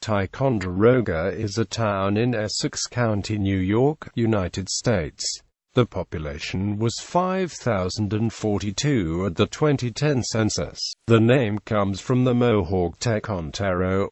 Ticonderoga is a town in Essex County, New York, United States. The population was 5,042 at the 2010 census. The name comes from the Mohawk tekontaró,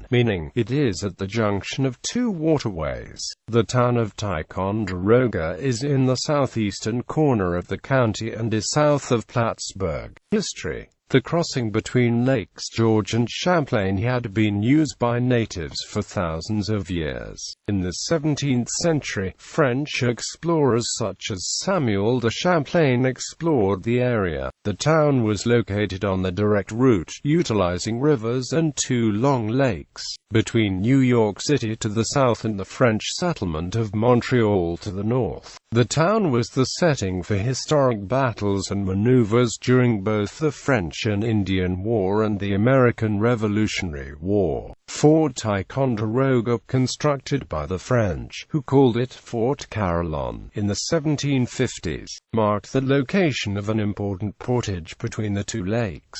meaning "it is at the junction of two waterways." The town of Ticonderoga is in the southeastern corner of the county and is south of Plattsburgh. History: the crossing between Lakes George and Champlain had been used by natives for thousands of years. In the 17th century, French explorers such as Samuel de Champlain explored the area. The town was located on the direct route, utilizing rivers and two long lakes, between New York City to the south and the French settlement of Montreal to the north. The town was the setting for historic battles and maneuvers during both the French and Indian War and the American Revolutionary War. Fort Ticonderoga, constructed by the French, who called it Fort Carillon, in the 1750s, marked the location of an important portage between the two lakes.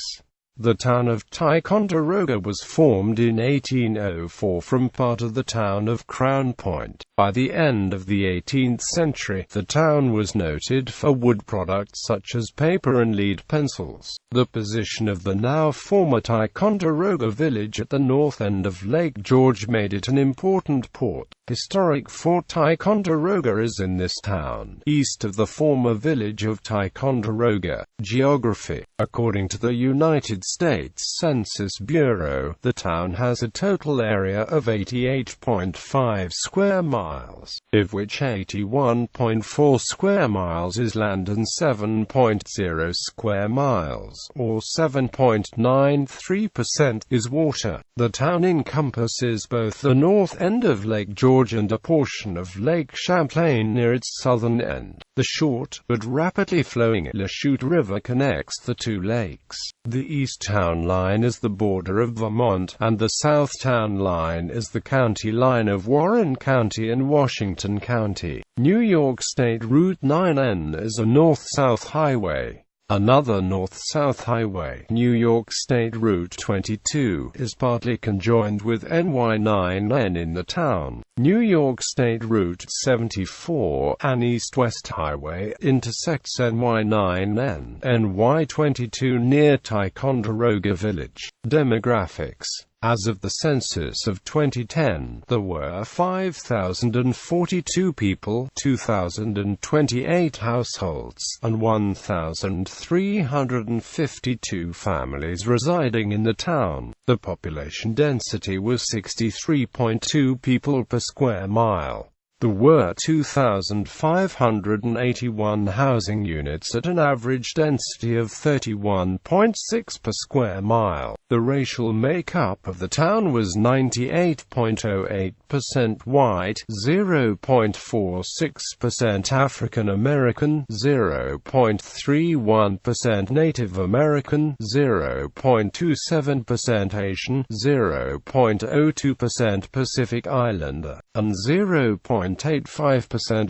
The town of Ticonderoga was formed in 1804 from part of the town of Crown Point. By the end of the 18th century, the town was noted for wood products such as paper and lead pencils. The position of the now former Ticonderoga village at the north end of Lake George made it an important port. Historic Fort Ticonderoga is in this town, east of the former village of Ticonderoga. Geography: according to the United States Census Bureau, the town has a total area of 88.5 square miles, of which 81.4 square miles is land and 7.0 square miles, or 7.93%, is water. The town encompasses both the north end of Lake George and a portion of Lake Champlain near its southern end. The short, but rapidly flowing Lachute River connects the two lakes. The east town line is the border of Vermont, and the south town line is the county line of Warren County and Washington County. New York State Route 9N is a north-south highway. Another north-south highway, New York State Route 22, is partly conjoined with NY9N in the town. New York State Route 74, an east-west highway, intersects NY9N, NY22 near Ticonderoga Village. Demographics: as of the census of 2010, there were 5,042 people, 2,028 households, and 1,352 families residing in the town. The population density was 63.2 people per square mile. There were 2,581 housing units at an average density of 31.6 per square mile. The racial makeup of the town was 98.08% white, 0.46% African American, 0.31% Native American, 0.27% Asian, 0.02% Pacific Islander, and 0.85%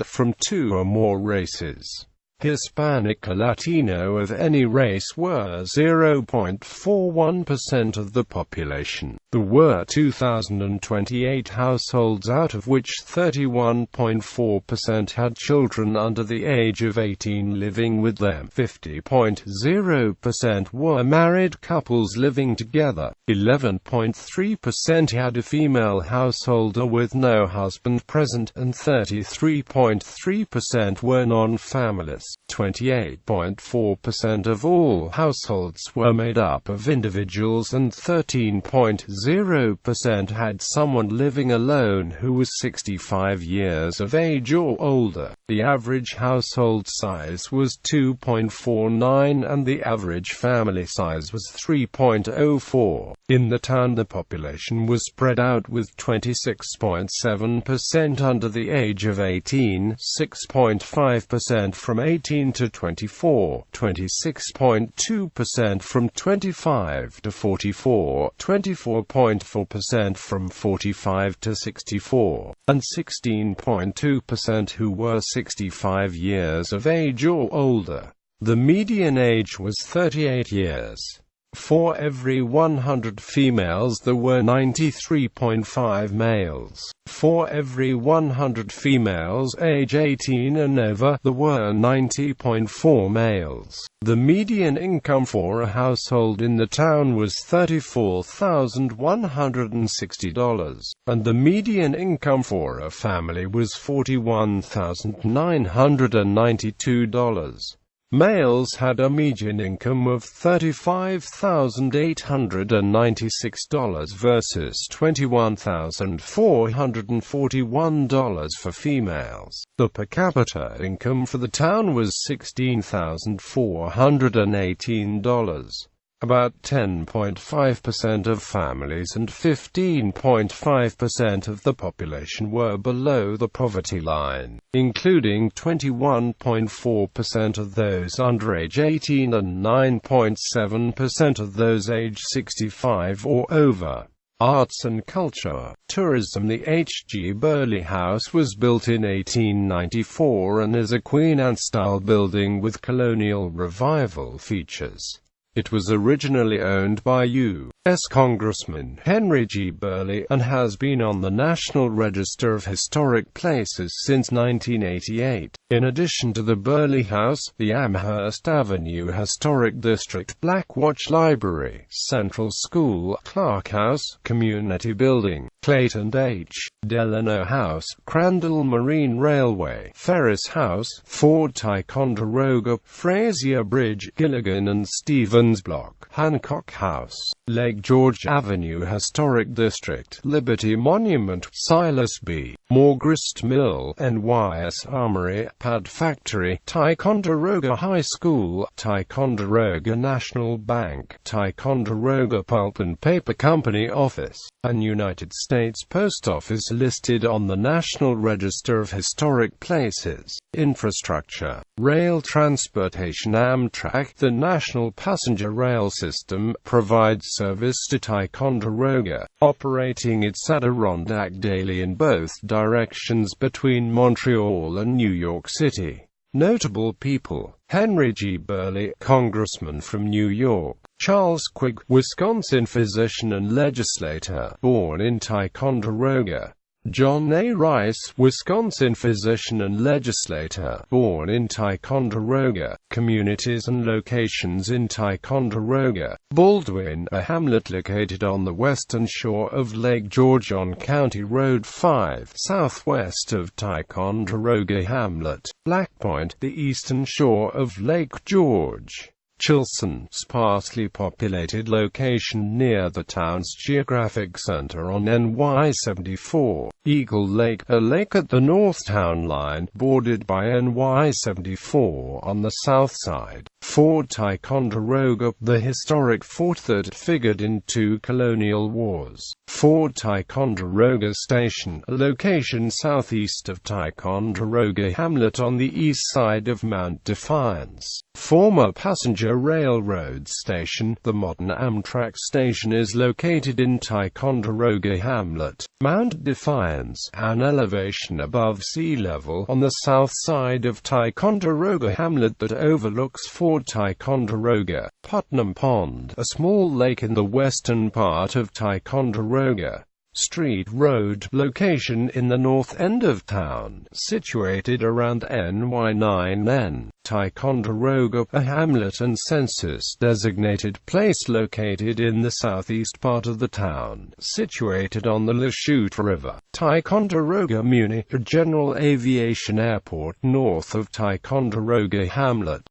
from two or more races. Hispanic or Latino of any race were 0.41% of the population. There were 2,028 households, out of which 31.4% had children under the age of 18 living with them. 50.0% were married couples living together. 11.3% had a female householder with no husband present, and 33.3% were non-families. 28.4% of all households were made up of individuals, and 13.0% had someone living alone who was 65 years of age or older. The average household size was 2.49 and the average family size was 3.04. In the town, the population was spread out with 26.7% under the age of 18, 6.5% from 18 to 24, 26.2% from 25 to 44, 24.4% from 45 to 64, and 16.2% who were 65 years of age or older. The median age was 38 years. For every 100 females there were 93.5 males. For every 100 females age 18 and over, there were 90.4 males. The median income for a household in the town was $34,160, and the median income for a family was $41,992. Males had a median income of $35,896 versus $21,441 for females. The per capita income for the town was $16,418. About 10.5% of families and 15.5% of the population were below the poverty line, including 21.4% of those under age 18 and 9.7% of those age 65 or over. Arts and culture. Tourism. The H. G. Burley House was built in 1894 and is a Queen Anne-style building with colonial revival features. It was originally owned by U.S. Congressman Henry G. Burley, and has been on the National Register of Historic Places since 1988. In addition to the Burley House, the Amherst Avenue Historic District, Black Watch Library, Central School, Clark House, Community Building, Clayton H. Delano House, Crandall Marine Railway, Ferris House, Fort Ticonderoga, Frazier Bridge, Gilligan and Stevens Block, Hancock House, Lake George Avenue Historic District, Liberty Monument, Silas B. Moore Grist Mill, NYS Armory, Pad Factory, Ticonderoga High School, Ticonderoga National Bank, Ticonderoga Pulp and Paper Company Office, and United States Post Office listed on the National Register of Historic Places. Infrastructure. Rail transportation. Amtrak, the national passenger rail system, provides service to Ticonderoga, operating its Adirondack daily in both directions between Montreal and New York City. Notable people: Henry G. Burley, Congressman from New York; Charles Quigg, Wisconsin physician and legislator, born in Ticonderoga; John A. Rice, Wisconsin physician and legislator, born in Ticonderoga. Communities and locations in Ticonderoga. Baldwin, a hamlet located on the western shore of Lake George on County Road 5, southwest of Ticonderoga Hamlet. Black Point, the eastern shore of Lake George. Chilson, sparsely populated location near the town's geographic center on NY 74. Eagle Lake, a lake at the north town line, bordered by NY 74 on the south side. Fort Ticonderoga, the historic fort that figured in two colonial wars. Fort Ticonderoga Station, a location southeast of Ticonderoga Hamlet on the east side of Mount Defiance. Former passenger railroad station. The modern Amtrak station is located in Ticonderoga Hamlet. Mount Defiance, an elevation above sea level on the south side of Ticonderoga Hamlet that overlooks Fort Ticonderoga. Putnam Pond, a small lake in the western part of Ticonderoga. Street Road, location in the north end of town, situated around NY 9N. Ticonderoga, a hamlet and census-designated place located in the southeast part of the town, situated on the Lachute River. Ticonderoga Muni, a general aviation airport north of Ticonderoga Hamlet.